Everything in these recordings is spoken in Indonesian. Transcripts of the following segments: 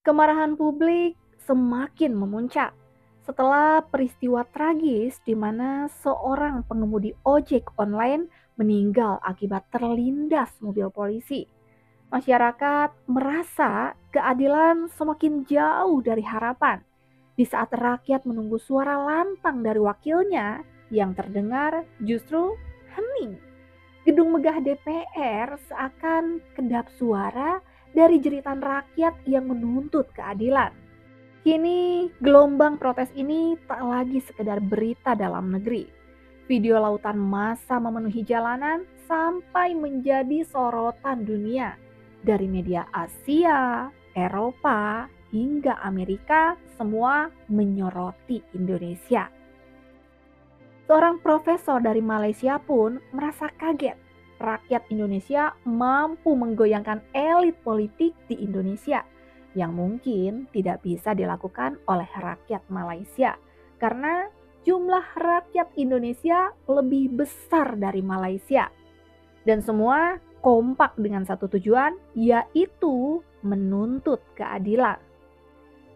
Kemarahan publik semakin memuncak setelah peristiwa tragis di mana seorang pengemudi ojek online meninggal akibat terlindas mobil polisi. Masyarakat merasa keadilan semakin jauh dari harapan di saat rakyat menunggu suara lantang dari wakilnya yang terdengar justru hening. Gedung megah DPR seakan kedap suara dari jeritan rakyat yang menuntut keadilan. Kini gelombang protes ini tak lagi sekedar berita dalam negeri. Video lautan massa memenuhi jalanan sampai menjadi sorotan dunia. Dari media Asia, Eropa, hingga Amerika, semua menyoroti Indonesia. Seorang profesor dari Malaysia pun merasa kaget. Rakyat Indonesia mampu menggoyangkan elit politik di Indonesia yang mungkin tidak bisa dilakukan oleh rakyat Malaysia karena jumlah rakyat Indonesia lebih besar dari Malaysia. Dan semua kompak dengan satu tujuan, yaitu menuntut keadilan.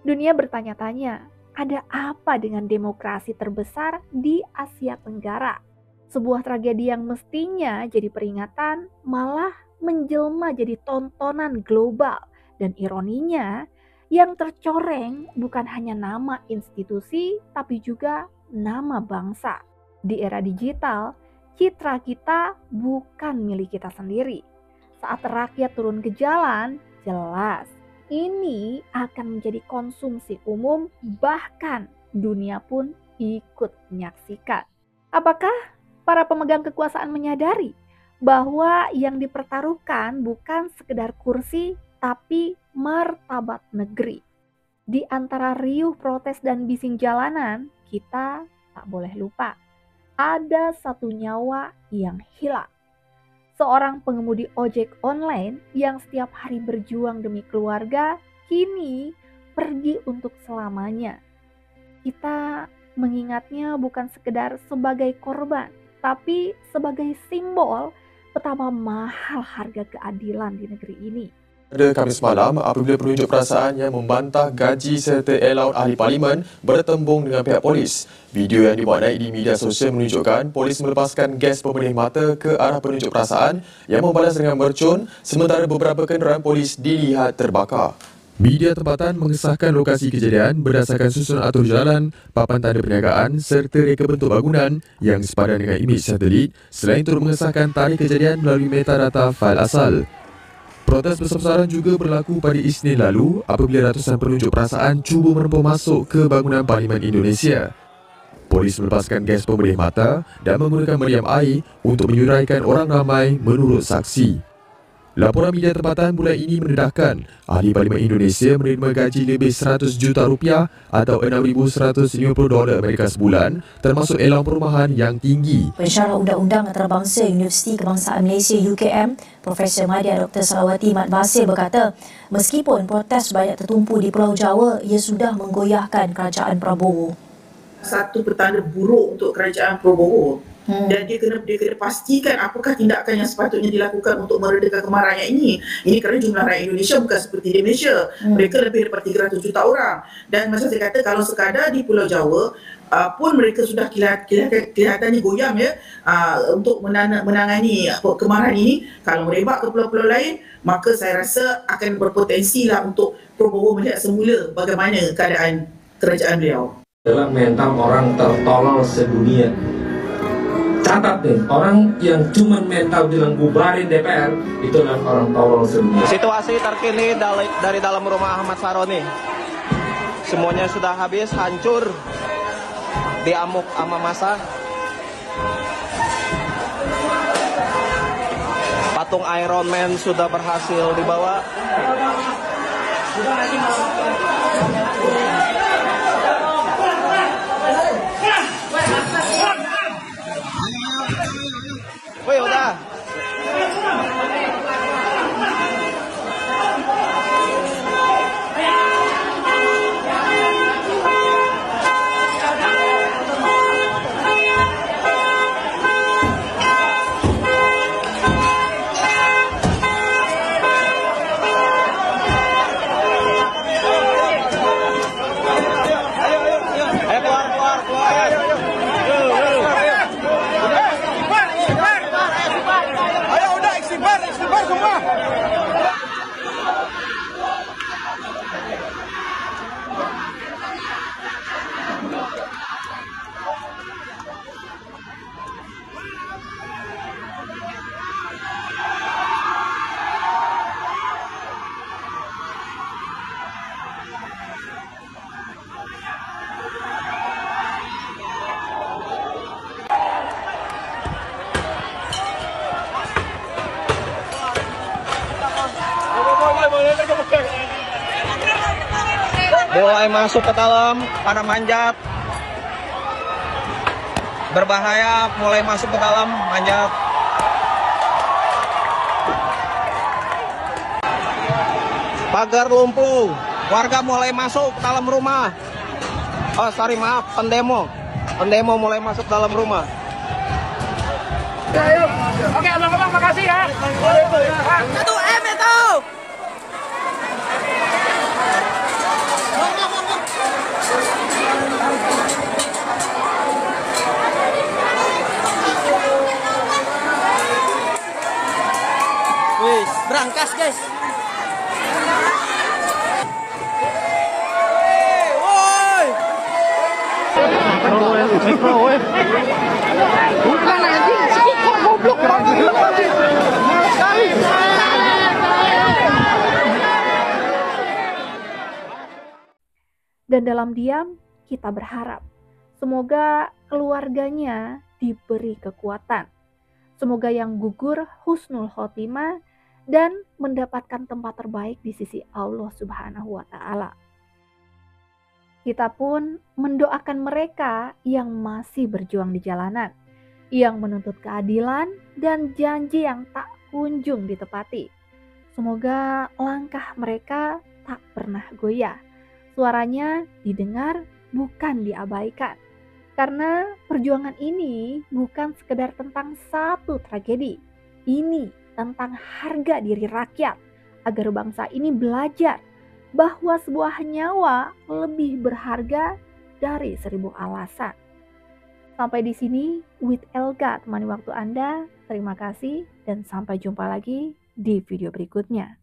Dunia bertanya-tanya, ada apa dengan demokrasi terbesar di Asia Tenggara? Sebuah tragedi yang mestinya jadi peringatan malah menjelma jadi tontonan global. Dan ironinya, yang tercoreng bukan hanya nama institusi tapi juga nama bangsa. Di era digital, citra kita bukan milik kita sendiri. Saat rakyat turun ke jalan, jelas ini akan menjadi konsumsi umum, bahkan dunia pun ikut menyaksikan. Apakah para pemegang kekuasaan menyadari bahwa yang dipertaruhkan bukan sekedar kursi, tapi martabat negeri? Di antara riuh protes dan bising jalanan, kita tak boleh lupa, ada satu nyawa yang hilang. Seorang pengemudi ojek online yang setiap hari berjuang demi keluarga, kini pergi untuk selamanya. Kita mengingatnya bukan sekedar sebagai korban, tapi sebagai simbol betapa mahal harga keadilan di negeri ini. Pada Khamis malam, apabila penunjuk perasaan yang membantah gaji serta allowance ahli parlimen bertembung dengan pihak polis. Video yang dimuat naik di media sosial menunjukkan polis melepaskan gas pembenih mata ke arah penunjuk perasaan yang membalas dengan mercun sementara beberapa kenderaan polis dilihat terbakar. Media tempatan mengesahkan lokasi kejadian berdasarkan susunan atur jalan, papan tanda perniagaan serta reka bentuk bangunan yang sepadan dengan imej satelit selain turut mengesahkan tarikh kejadian melalui metadata fail asal. Protes besar-besaran juga berlaku pada Isnin lalu apabila ratusan penunjuk perasaan cuba merempah masuk ke bangunan Parlimen Indonesia. Polis melepaskan gas pembenih mata dan menggunakan meriam air untuk menyuraikan orang ramai menurut saksi. Laporan media tempatan bulan ini mendedahkan ahli Parlimen Indonesia menerima gaji lebih 100 juta rupiah atau $6,150 Amerika sebulan, termasuk allowance perumahan yang tinggi. Pensyarah Undang-Undang Antarabangsa Universiti Kebangsaan Malaysia UKM, Profesor Madya Dr. Salawati Mat Basir berkata, meskipun protes banyak tertumpu di Pulau Jawa, ia sudah menggoyahkan kerajaan Prabowo. Satu petanda buruk untuk kerajaan Prabowo. Dan dia kena pastikan apakah tindakan yang sepatutnya dilakukan untuk meredakan kemarahan ini. Ini kerana jumlah rakyat Indonesia bukan seperti di Malaysia. Mereka lebih daripada 300 juta orang. Dan macam saya kata, kalau sekadar di Pulau Jawa pun mereka sudah kelihatannya goyang untuk menangani kemarahan ini. Kalau merebak ke pulau-pulau lain, maka saya rasa akan berpotensi lah untuk Prabowo melihat semula bagaimana keadaan kerajaan beliau. Dalam mental orang tertolol sedunia. Catat nih, orang yang cuma mental bilang bubarin DPR itu adalah orang tolol sedunia. Situasi terkini dari dalam rumah Ahmad Saroni. Semuanya sudah habis, hancur, diamuk sama massa. Patung Iron Man sudah berhasil dibawa. Woi, udah. mulai masuk ke dalam, pada manjat. Berbahaya, mulai masuk ke dalam, manjat. Pagar lumpuh, warga mulai masuk ke dalam rumah. Oh sorry, maaf, pendemo mulai masuk dalam rumah. Oke, abang-abang makasih ya. 1M itu. Wih, berangkas guys. Bukan anjing, kok goblok banget. Dan dalam diam, kita berharap semoga keluarganya diberi kekuatan. Semoga yang gugur husnul khotimah dan mendapatkan tempat terbaik di sisi Allah Subhanahu wa Ta'ala. Kita pun mendoakan mereka yang masih berjuang di jalanan, yang menuntut keadilan dan janji yang tak kunjung ditepati. Semoga langkah mereka tak pernah goyah. Suaranya didengar, bukan diabaikan. Karena perjuangan ini bukan sekedar tentang satu tragedi. Ini tentang harga diri rakyat, agar bangsa ini belajar bahwa sebuah nyawa lebih berharga dari 1000 alasan. Sampai di sini, with Elga temani waktu Anda. Terima kasih dan sampai jumpa lagi di video berikutnya.